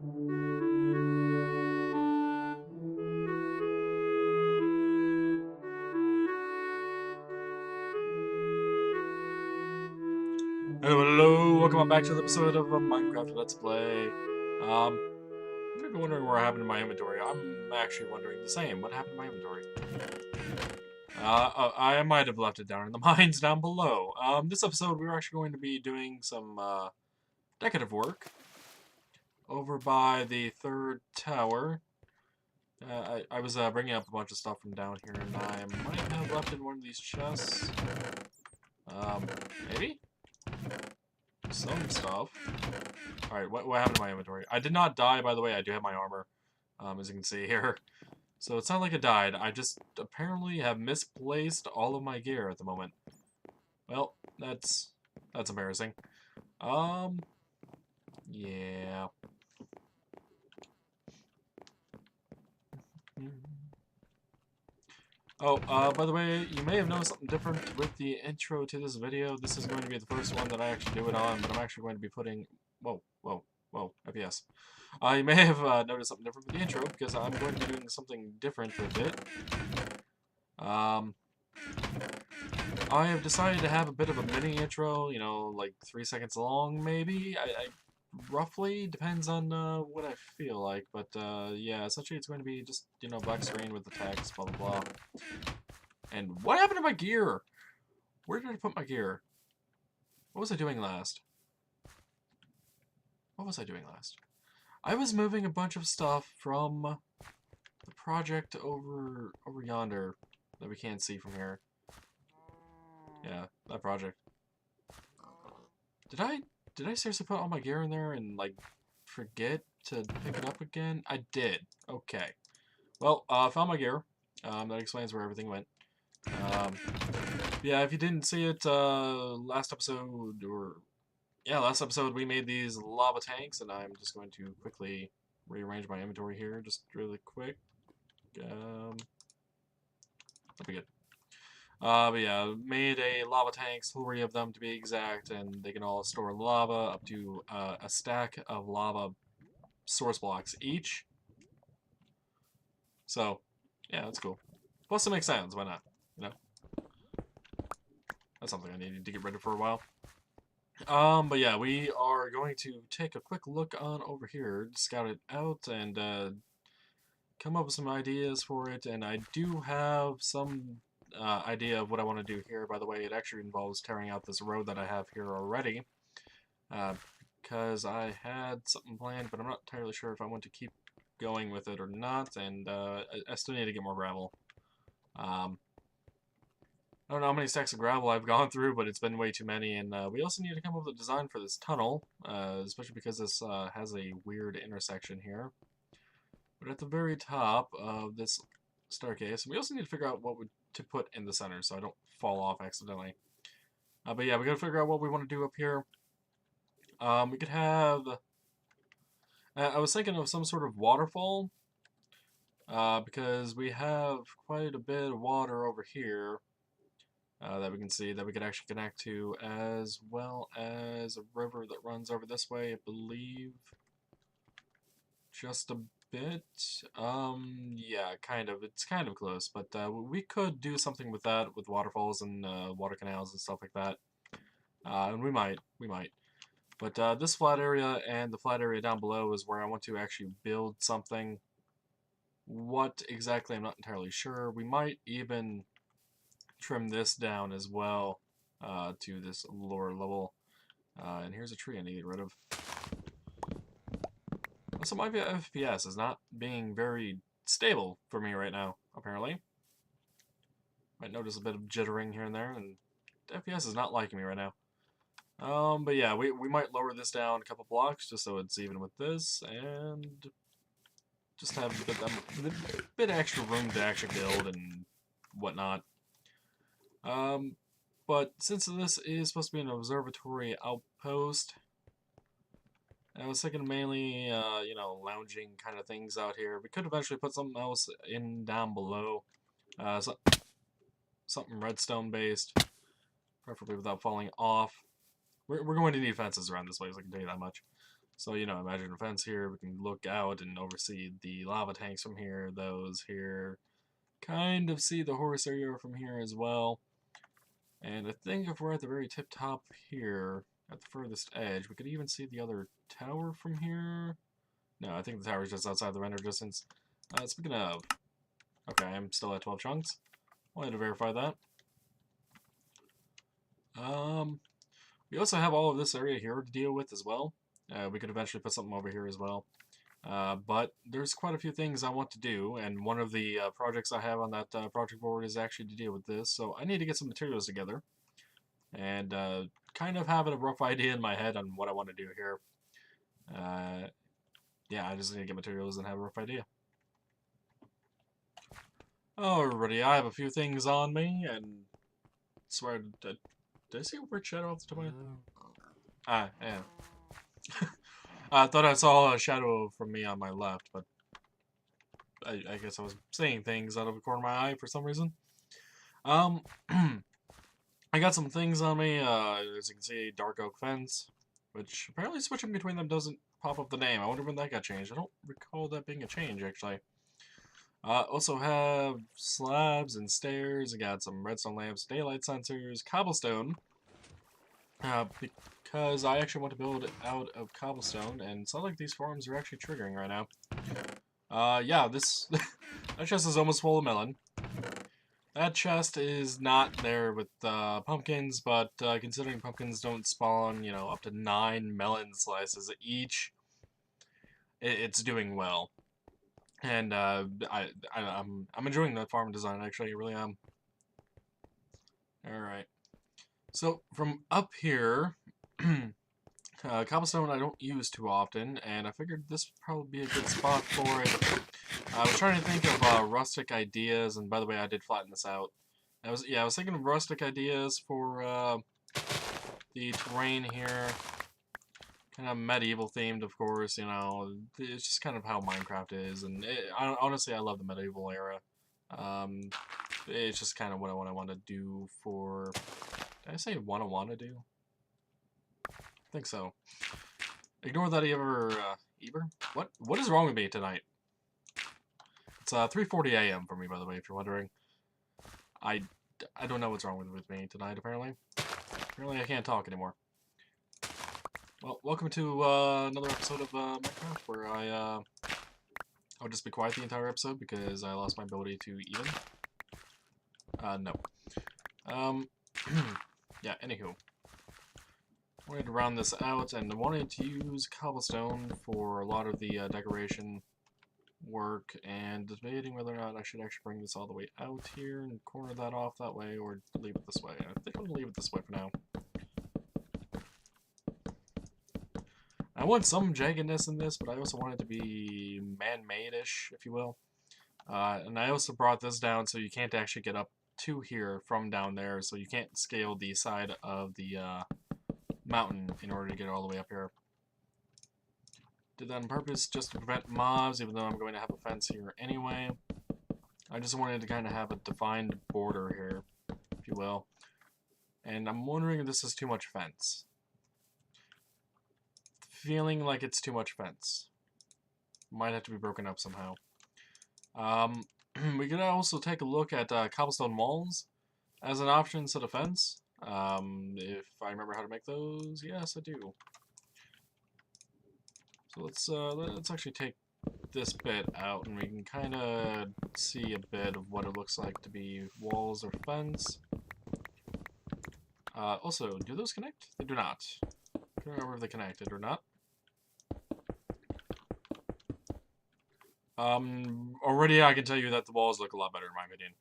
Hello, welcome back to the episode of Minecraft Let's Play. You might be wondering what happened to my inventory. I'm actually wondering the same. What happened to my inventory? I might have left it down in the mines down below. This episode we're actually going to be doing some decorative work over by the third tower. I was bringing up a bunch of stuff from down here, and I might have left in one of these chests. Maybe? Some stuff. Alright, what happened to my inventory? I did not die, by the way. I do have my armor, as you can see here. So it's not like I died. I just apparently have misplaced all of my gear at the moment. Well, that's embarrassing. Yeah. Oh, by the way, you may have noticed something different with the intro to this video. This is going to be the first one that I actually do it on, but I'm actually going to be putting... Whoa, FPS. You may have noticed something different with the intro, because I'm going to be doing something different with it. I have decided to have a bit of a mini intro, you know, like 3 seconds long, maybe? I roughly, depends on what I feel like, but yeah, essentially it's going to be just, you know, black screen with the text, blah blah blah. And what happened to my gear? Where did I put my gear? What was I doing last? What was I doing last? I was moving a bunch of stuff from the project over yonder that we can't see from here. Yeah, that project. Did I seriously put all my gear in there and like forget to pick it up again? I did. Okay. Well, found my gear. That explains where everything went. Yeah, if you didn't see it, last episode we made these lava tanks, and I'm just going to quickly rearrange my inventory here, just really quick. That'll be good. But yeah, made a lava tanks, 3 of them to be exact, and they can all store lava up to a stack of lava source blocks each. So, yeah, that's cool. Plus it makes sounds, why not? You know? That's something I needed to get rid of for a while. But yeah, we are going to take a quick look on over here, scout it out, and come up with some ideas for it, and I do have some idea of what I want to do here. By the way, it actually involves tearing out this road that I have here already, because I had something planned, but I'm not entirely sure if I want to keep going with it or not, and I still need to get more gravel. I don't know how many stacks of gravel I've gone through, but it's been way too many, and we also need to come up with a design for this tunnel, especially because this has a weird intersection here. But at the very top of this staircase, we also need to figure out what to put in the center so I don't fall off accidentally. But yeah, we gotta figure out what we want to do up here. We could have... I was thinking of some sort of waterfall, because we have quite a bit of water over here. That we can see that we could actually connect to, as well as a river that runs over this way, I believe. Just a bit. Yeah, kind of. It's kind of close, but we could do something with that, with waterfalls and water canals and stuff like that. And we might. But this flat area and the flat area down below is where I want to actually build something. What exactly, I'm not entirely sure. We might even trim this down as well to this lower level. And here's a tree I need to get rid of. Also, my FPS is not being very stable for me right now, apparently. Might notice a bit of jittering here and there, and the FPS is not liking me right now. But yeah, we might lower this down a couple blocks just so it's even with this, and just have a bit extra room to actually build and whatnot. But since this is supposed to be an observatory outpost, I was thinking mainly, you know, lounging kind of things out here. We could eventually put something else in down below. Something redstone based, preferably without falling off. We're going to need fences around this place, I can tell you that much. So, you know, imagine a fence here. We can look out and oversee the lava tanks from here, those here. Kind of see the horse area from here as well. And I think if we're at the very tip top here, at the furthest edge, we could even see the other tower from here. No, I think the tower's just outside the render distance. Speaking of, okay, I'm still at 12 chunks. Wanted to verify that. We also have all of this area here to deal with as well. We could eventually put something over here as well. But there's quite a few things I want to do, and one of the projects I have on that project board is actually to deal with this, so I need to get some materials together, and kind of having a rough idea in my head on what I want to do here. Yeah, I just need to get materials and have a rough idea. Alrighty, I have a few things on me, and I swear, did I see a weird shadow off the top of my head? Ah, yeah. I thought I saw a shadow from me on my left, but I guess I was seeing things out of the corner of my eye for some reason. I got some things on me, as you can see, dark oak fence, which apparently switching between them doesn't pop up the name. I wonder when that got changed. I don't recall that being a change, actually. Also have slabs and stairs. I got some redstone lamps, daylight sensors, cobblestone. Because I actually want to build out of cobblestone, and it's not like these farms are actually triggering right now. Yeah, this that chest is almost full of melon. That chest is not there with pumpkins, but considering pumpkins don't spawn, you know, up to 9 melon slices each, it's doing well. And I'm enjoying that farm design, actually, I really am. Alright. So, from up here, cobblestone I don't use too often, and I figured this would probably be a good spot for it. I was trying to think of rustic ideas, and by the way, I did flatten this out. I was thinking of rustic ideas for the terrain here. Kind of medieval themed, of course, you know. It's just kind of how Minecraft is, and honestly, I love the medieval era. It's just kind of what I want to do for... Did I say want to do? I think so. Ignore that Eber. What is wrong with me tonight? It's 3:40 a.m. for me, by the way, if you're wondering. I don't know what's wrong with me tonight, apparently. Apparently I can't talk anymore. Well, welcome to another episode of Minecraft, where I'll just be quiet the entire episode because I lost my ability to even. No. Yeah, anywho. I wanted to round this out, and I wanted to use cobblestone for a lot of the decoration work, and debating whether or not I should actually bring this all the way out here and corner that off that way, or leave it this way. I think I'm going to leave it this way for now. I want some jaggedness in this, but I also want it to be man-made-ish, if you will. And I also brought this down so you can't actually get up to here from down there, so you can't scale the side of the mountain in order to get all the way up here. Did that on purpose just to prevent mobs, even though I'm going to have a fence here anyway. I just wanted to kind of have a defined border here, if you will. And I'm wondering if this is too much fence. Feeling like it's too much fence. Might have to be broken up somehow. We could also take a look at cobblestone walls as an option instead of fence. If I remember how to make those, yes, I do. So let's actually take this bit out, and we can kind of see a bit of what it looks like to be walls or fence. Also, do those connect? They do not. I can't remember if they connected or not. Already I can tell you that the walls look a lot better in my opinion.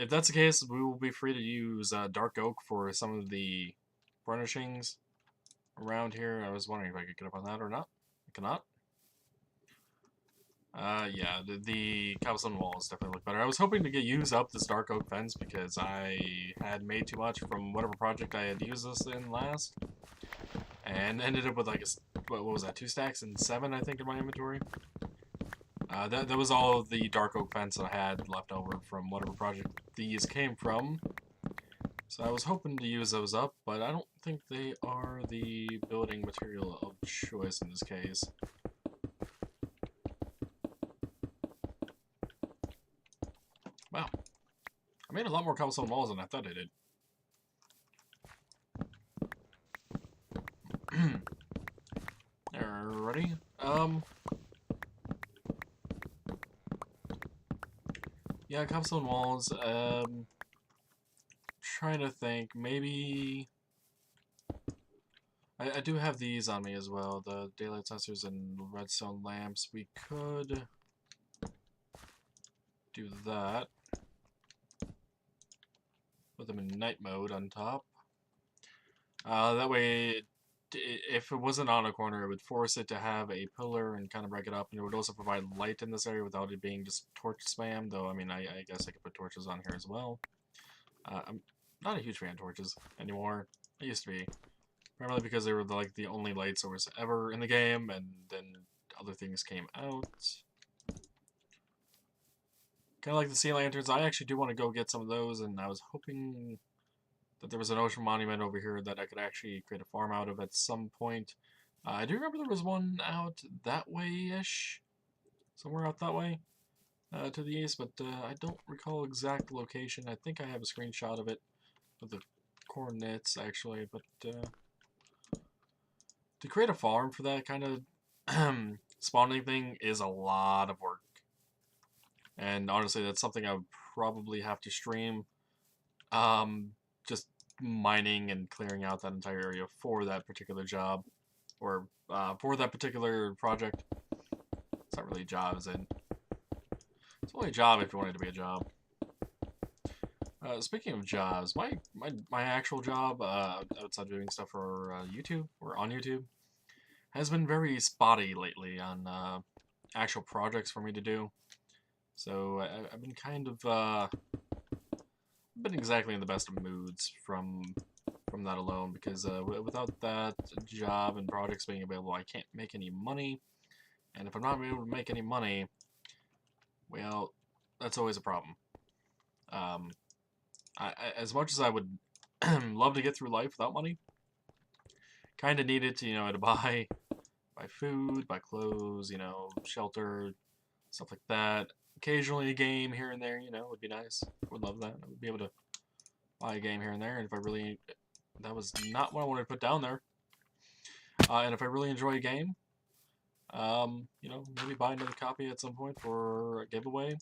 If that's the case, we will be free to use dark oak for some of the furnishings around here. I was wondering if I could get up on that or not. I cannot. Yeah, the cobblestone walls definitely look better. I was hoping to use up this dark oak fence because I had made too much from whatever project I had used this in last. And ended up with like what was that, 2 stacks and 7 I think in my inventory. That was all the dark oak fence that I had left over from whatever project these came from. So I was hoping to use those up, but I don't think they are the building material of choice in this case. Wow. I made a lot more cobblestone walls than I thought I did. Alrighty. Yeah, cobblestone walls. Trying to think. Maybe I do have these on me as well. The daylight sensors and redstone lamps. We could do that. Put them in night mode on top. That way, if it wasn't on a corner, it would force it to have a pillar and kind of break it up, and it would also provide light in this area without it being just torch spam, though, I mean, I guess I could put torches on here as well. I'm not a huge fan of torches anymore. I used to be. Primarily because they were like the only light source ever in the game, and then other things came out. Kind of like the sea lanterns. I actually do want to go get some of those, and I was hoping that there was an ocean monument over here that I could actually create a farm out of at some point. I do remember there was one out that way-ish. Somewhere out that way to the east, but I don't recall exact location. I think I have a screenshot of it with the coordinates, actually, but to create a farm for that kind of spawning thing is a lot of work. And honestly, that's something I would probably have to stream. Just mining and clearing out that entire area for that particular job. Or for that particular project. It's not really a job, is it? It's only a job if you want it to be a job. Speaking of jobs, my actual job, outside of doing stuff for YouTube, or on YouTube, has been very spotty lately on actual projects for me to do. So I've been kind of been exactly in the best of moods from that alone, because without that job and projects being available, I can't make any money. And if I'm not able to make any money, well, that's always a problem. As much as I would love to get through life without money, kind of need it to, to buy food, buy clothes, shelter, stuff like that. Occasionally a game here and there, would be nice. Would love that. I would be able to buy a game here and there, and if I really, that was not what I wanted to put down there. And if I really enjoy a game, maybe buy another copy at some point for a giveaway.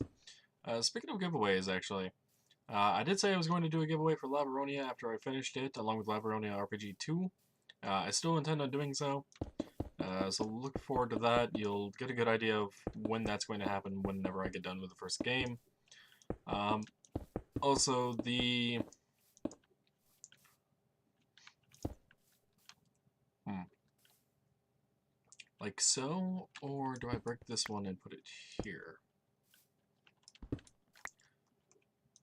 Speaking of giveaways, actually, I did say I was going to do a giveaway for Laveronia after I finished it, along with Laveronia RPG 2. I still intend on doing so. So look forward to that. You'll get a good idea of when that's going to happen whenever I get done with the first game. Also, the... Like so? Or do I break this one and put it here?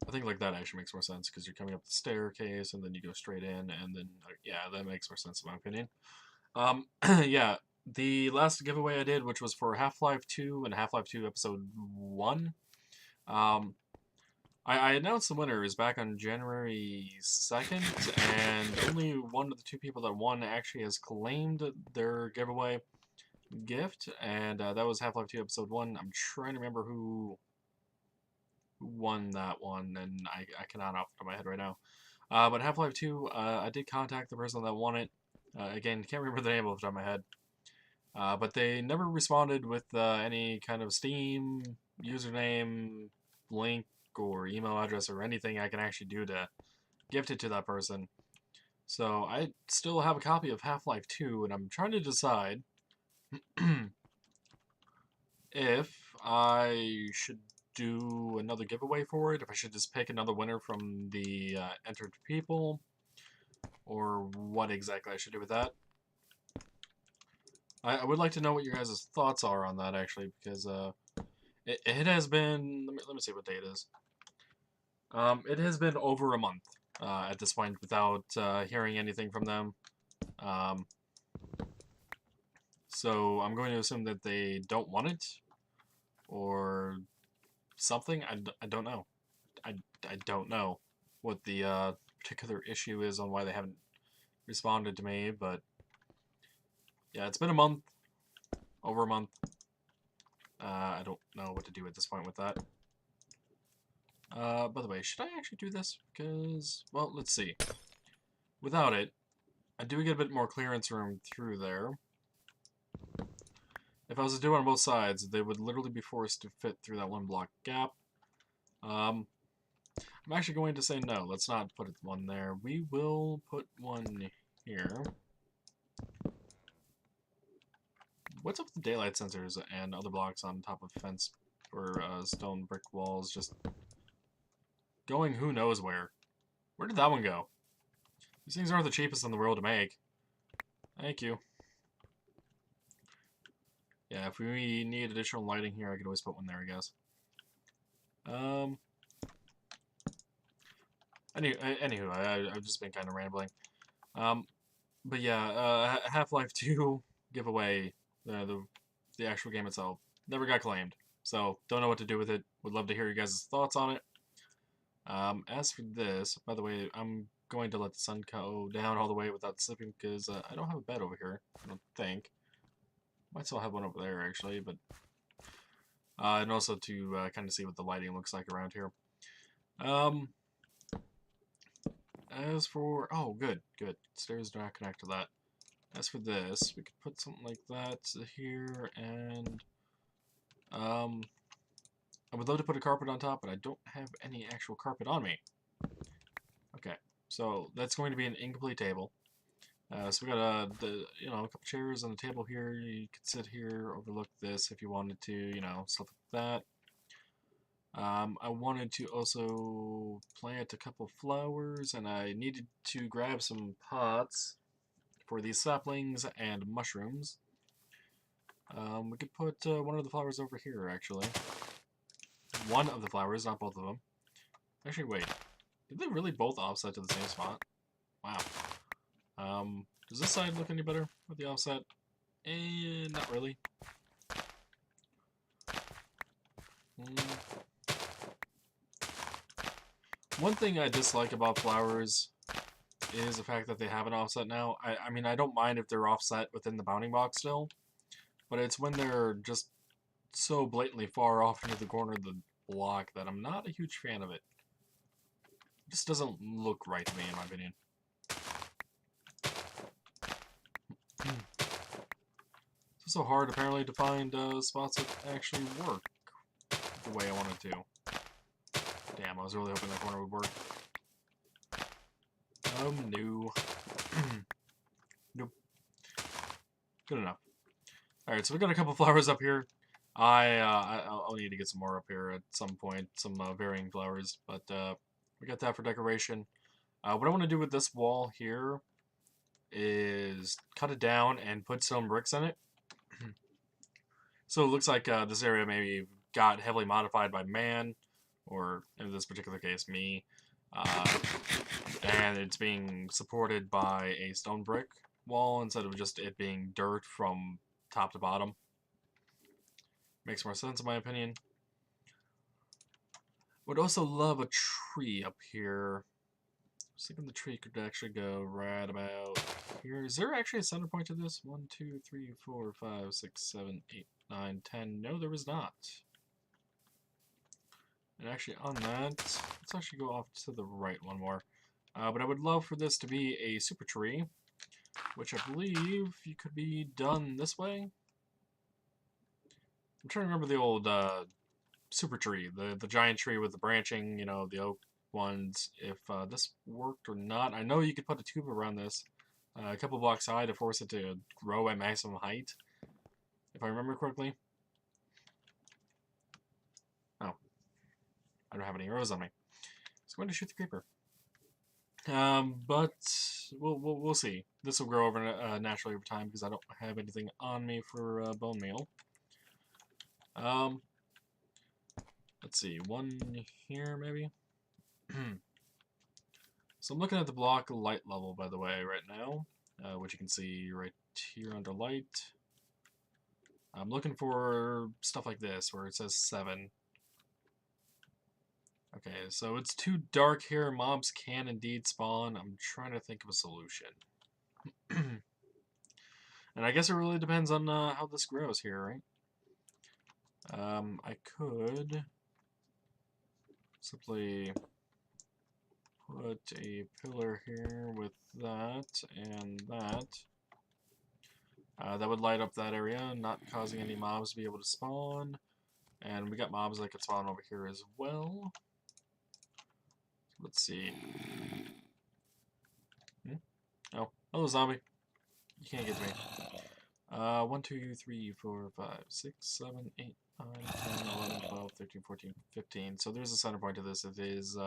I think like that actually makes more sense, because you're coming up the staircase, and then you go straight in, and then, yeah, that makes more sense in my opinion. Yeah, the last giveaway I did, which was for Half-Life 2 and Half-Life 2 Episode 1, I announced the winners back on January 2nd, and only one of the two people that won actually has claimed their giveaway gift, and that was Half-Life 2 Episode 1. I'm trying to remember who won that one, and I cannot off the top of my head right now. But Half-Life 2, I did contact the person that won it. Again, can't remember the name off the top of my head. But they never responded with any kind of Steam username, link, or email address, or anything I can actually do to gift it to that person. So I still have a copy of Half-Life 2, and I'm trying to decide if I should do another giveaway for it, if I should just pick another winner from the entered people, or what exactly I should do with that. I would like to know what your guys' thoughts are on that, actually, because it has been, let me see what day it is. It has been over a month at this point without hearing anything from them. So I'm going to assume that they don't want it, or something. I don't know. I don't know what the particular issue is on why they haven't responded to me, but yeah, it's been a month, over a month. I don't know what to do at this point with that. By the way, should I actually do this? Because, well, let's see. Without it, I do get a bit more clearance room through there. If I was to do it on both sides, they would literally be forced to fit through that one block gap. I'm actually going to say no. Let's not put one there. We will put one here. What's up with the daylight sensors and other blocks on top of fence or stone brick walls just going who knows where? Where did that one go? These things aren't the cheapest in the world to make. Thank you. Yeah, if we need additional lighting here, I could always put one there, I guess. Anywho, I've just been kind of rambling. But yeah, Half-Life 2 giveaway, the actual game itself, never got claimed. So, don't know what to do with it. Would love to hear you guys' thoughts on it. As for this, by the way, I'm going to let the sun go down all the way without slipping because I don't have a bed over here, I don't think. Might still have one over there, actually, but... and also to kind of see what the lighting looks like around here. As for... Oh, good. Stairs do not connect to that. As for this, we could put something like that here, and... I would love to put a carpet on top, but I don't have any actual carpet on me. Okay, so that's going to be an incomplete table. So we got a couple chairs and a table here. You could sit here, overlook this if you wanted to, stuff like that. I wanted to also plant a couple flowers, and I needed to grab some pots for these saplings and mushrooms. We could put one of the flowers over here, actually. One of the flowers, not both of them. Actually, wait. Did they really both offset to the same spot? Wow. Does this side look any better with the offset? Not really. One thing I dislike about flowers is the fact that they have an offset now. I mean, I don't mind if they're offset within the bounding box still, but it's when they're just so blatantly far off into the corner of the block that I'm not a huge fan of it. It just doesn't look right to me, in my opinion. It's so hard, apparently, to find spots that actually work the way I wanted to. Damn, I was really hoping that corner would work. No. Nope. Good enough. Alright, so we got a couple flowers up here. I'll need to get some more up here at some point, some varying flowers, but we got that for decoration. What I want to do with this wall here is cut it down and put some bricks in it. So it looks like this area maybe got heavily modified by man, or in this particular case, me, and it's being supported by a stone brick wall instead of just it being dirt from top to bottom. Makes more sense in my opinion. Would also love a tree up here. I was thinking the tree could actually go right about here. Is there actually a center point to this? 1, 2, 3, 4, 5, 6, 7, 8, 9, 10. No, there was not. And actually on that, let's actually go off to the right one more. But I would love for this to be a super tree, which I believe you could be done this way. I'm trying to remember the old super tree, the giant tree with the branching, the oak ones, if this worked or not. I know you could put a tube around this, a couple blocks high to force it to grow at maximum height, if I remember correctly. Oh, I don't have any arrows on me. So I'm going to shoot the creeper. But we'll see. This will grow over naturally over time because I don't have anything on me for bone meal. Let's see, one here maybe. So I'm looking at the block light level, by the way, right now, which you can see right here under light. I'm looking for stuff like this where it says 7. Okay, so it's too dark here. Mobs can indeed spawn. I'm trying to think of a solution. And I guess it really depends on how this grows here, right? I could simply put a pillar here with that and that. That would light up that area, not causing any mobs to be able to spawn. And we got mobs that could spawn over here as well. Let's see. Oh, hello zombie. You can't get to me. 1, 2, 3, 4, 5, 6, 7, 8, 9, 10, 11, 12, 13, 14, 15. So there's a center point to this. It is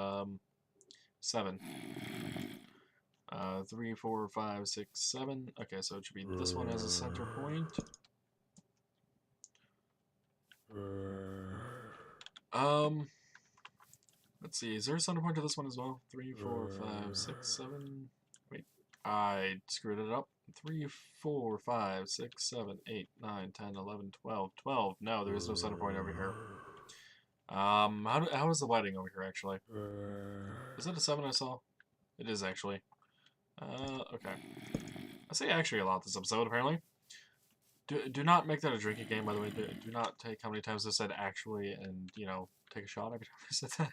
7. 3, 4, 5, 6, 7. Okay, so it should be this one as a center point. Let's see. Is there a center point to this one as well? 3, 4, 5, 6, 7. Wait, I screwed it up. 3, 4, 5, 6, 7, 8, 9, 10, 11, 12, 12. No, there is no center point over here. How is the lighting over here actually? Is it a 7 I saw? It is actually. Okay. I say actually a lot this episode apparently. Do not make that a drinking game, by the way. Do not take how many times I said actually and, you know, take a shot every time I said that.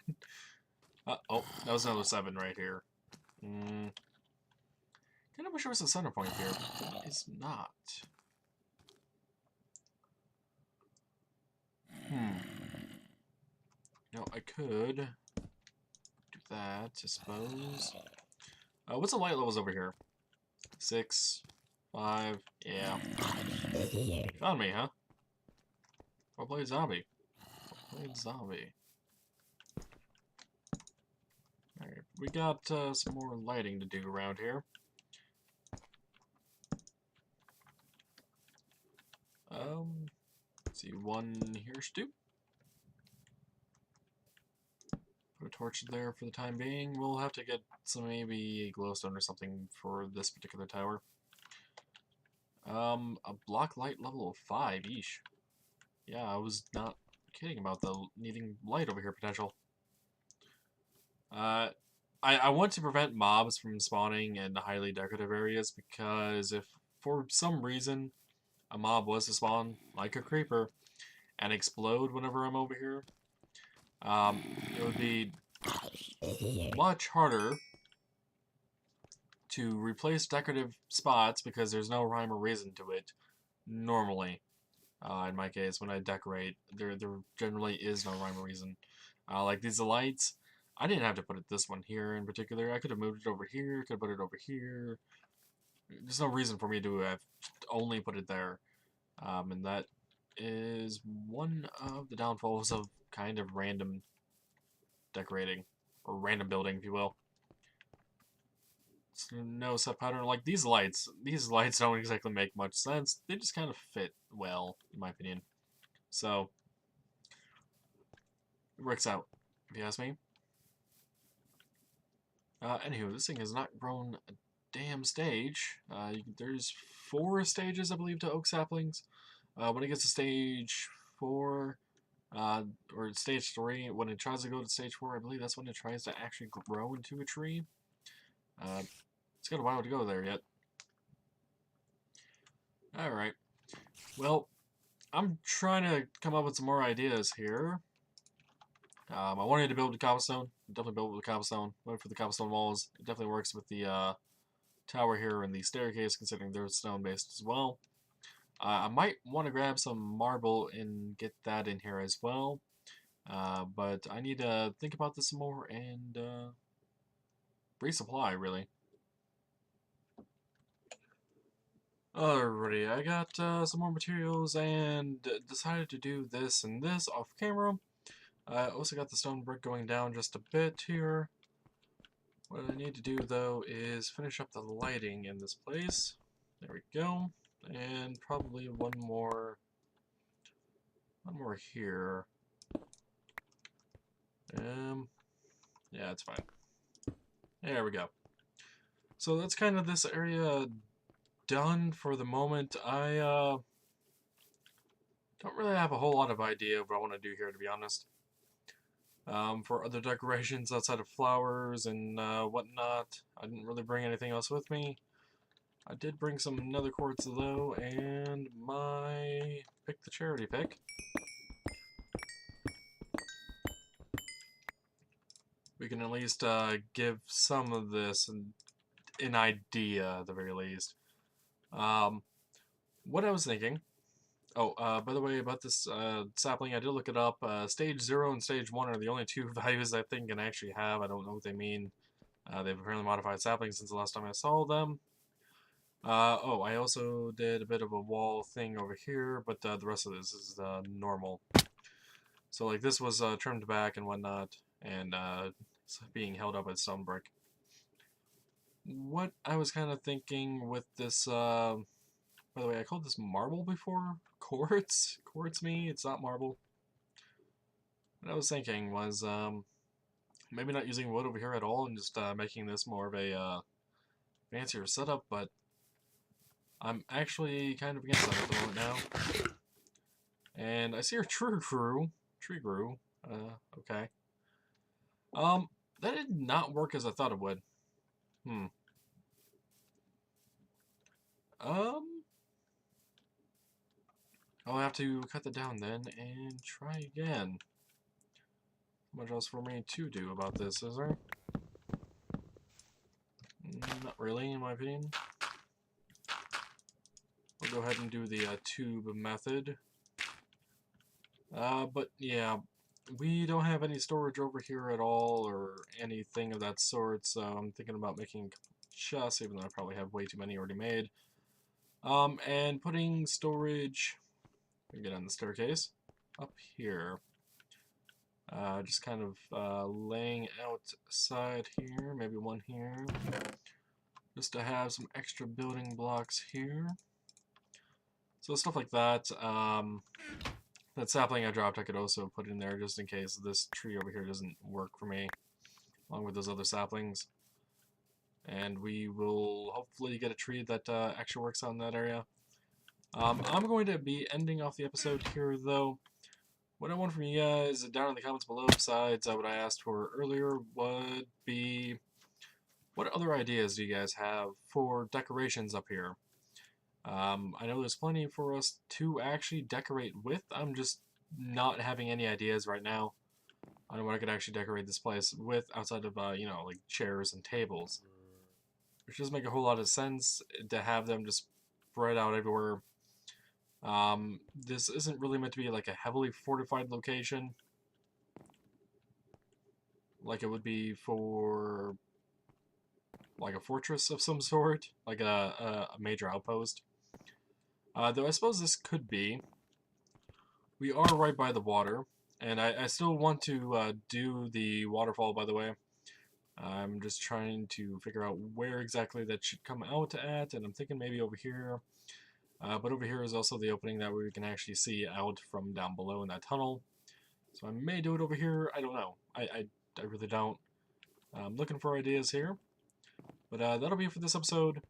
Oh, that was another 7 right here. Kind of wish there was a center point here, but there is not. No, I could do that, I suppose. What's the light levels over here? 6, 5, yeah. Found me, huh? Well played zombie. Well played zombie. Alright, we got some more lighting to do around here. Let's see, one here should do. Put a torch there for the time being. We'll have to get some maybe glowstone or something for this particular tower. A block light level of 5, eesh. Yeah, I was not kidding about the needing light over here potential. I want to prevent mobs from spawning in highly decorative areas because if for some reason a mob was to spawn like a creeper and explode whenever I'm over here, it would be much harder to replace decorative spots because there's no rhyme or reason to it normally. In my case, when I decorate, there generally is no rhyme or reason. Like these lights, I didn't have to put this one here in particular. I could have moved it over here, could have put it over here. There's no reason for me to have only put it there. And that is one of the downfalls of kind of random decorating, or random building, if you will. It's no set pattern. Like these lights don't exactly make much sense. They just kind of fit well, in my opinion. So, it works out, if you ask me. Anywho, this thing has not grown a damn stage. There's 4 stages, I believe, to oak saplings. When it gets to stage 4, or stage 3, when it tries to go to stage 4, I believe that's when it tries to actually grow into a tree. It's got a while to go there yet. Alright. Well, I'm trying to come up with some more ideas here. I wanted to build with cobblestone. Definitely built with cobblestone. Went for the cobblestone walls. It definitely works with the tower here and the staircase, considering they're stone-based as well. I might want to grab some marble and get that in here as well. But I need to think about this some more and resupply, really. Alrighty, I got some more materials and decided to do this and this off camera. I also got the stone brick going down just a bit here. What I need to do though is finish up the lighting in this place. There we go. And probably one more here. Yeah, it's fine. There we go. So that's kind of this area done for the moment. I don't really have a whole lot of idea of what I want to do here, to be honest. for other decorations outside of flowers and whatnot. I didn't really bring anything else with me. I did bring some nether quartz though, and my pick the charity pick. We can at least give some of this an idea at the very least. What I was thinking. Oh, by the way, about this sapling, I did look it up. Stage 0 and Stage 1 are the only two values I think can actually have. I don't know what they mean. They've apparently modified saplings since the last time I saw them. Oh, I also did a bit of a wall thing over here, but the rest of this is normal. So, like, this was trimmed back and whatnot, and being held up with stone brick. What I was kind of thinking with this, by the way, I called this marble before? Quartz? Quartz me? It's not marble. What I was thinking was, maybe not using wood over here at all and just making this more of a fancier setup, but I'm actually kind of against that at the moment now. And I see our tree grew. Okay. That did not work as I thought it would. I'll have to cut that down then and try again. Much else for me to do about this, is there? Not really, in my opinion. We'll go ahead and do the tube method. But yeah, we don't have any storage over here at all, or anything of that sort, so I'm thinking about making chests, even though I probably have way too many already made. And putting storage, get on the staircase, up here. Just kind of laying outside here, maybe one here, just to have some extra building blocks here. So stuff like that. That sapling I dropped I could also put in there just in case this tree over here doesn't work for me, along with those other saplings. And we will hopefully get a tree that actually works on that area. I'm going to be ending off the episode here though. What I want from you guys down in the comments below, besides what I asked for earlier, would be what other ideas do you guys have for decorations up here? I know there's plenty for us to actually decorate with. I'm just not having any ideas right now on what I could actually decorate this place with outside of, you know, like chairs and tables. Which doesn't make a whole lot of sense to have them just spread out everywhere. This isn't really meant to be like a heavily fortified location, like it would be for like a fortress of some sort, like a major outpost. Though I suppose this could be. We are right by the water, and I still want to do the waterfall, by the way. I'm just trying to figure out where exactly that should come out at, and I'm thinking maybe over here. But over here is also the opening that we can actually see out from down below in that tunnel. So I may do it over here. I don't know. I really don't. I'm looking for ideas here. But that'll be it for this episode.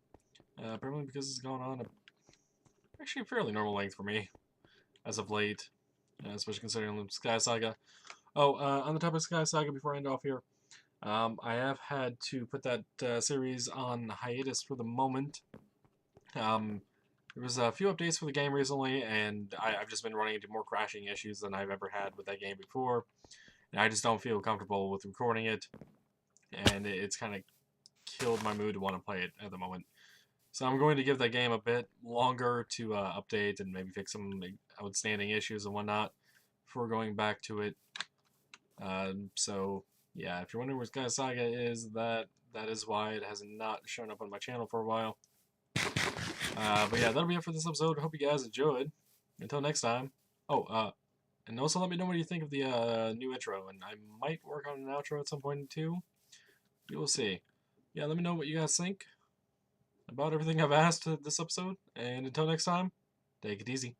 Apparently because it's gone on actually a fairly normal length for me as of late. Especially considering the Sky Saga. Oh, on the topic of Sky Saga, before I end off here, I have had to put that series on hiatus for the moment. There was a few updates for the game recently, and I've just been running into more crashing issues than I've ever had with that game before. And I just don't feel comfortable with recording it, and it's kind of killed my mood to want to play it at the moment. So I'm going to give that game a bit longer to update and maybe fix some outstanding issues and whatnot before going back to it. So yeah, if you're wondering where Sky Saga is, that is why it has not shown up on my channel for a while. But yeah, that'll be it for this episode. Hope you guys enjoyed. Until next time. Oh, and also let me know what you think of the new intro, and I might work on an outro at some point too. We will see. Yeah, let me know what you guys think about everything I've asked this episode, and until next time, take it easy.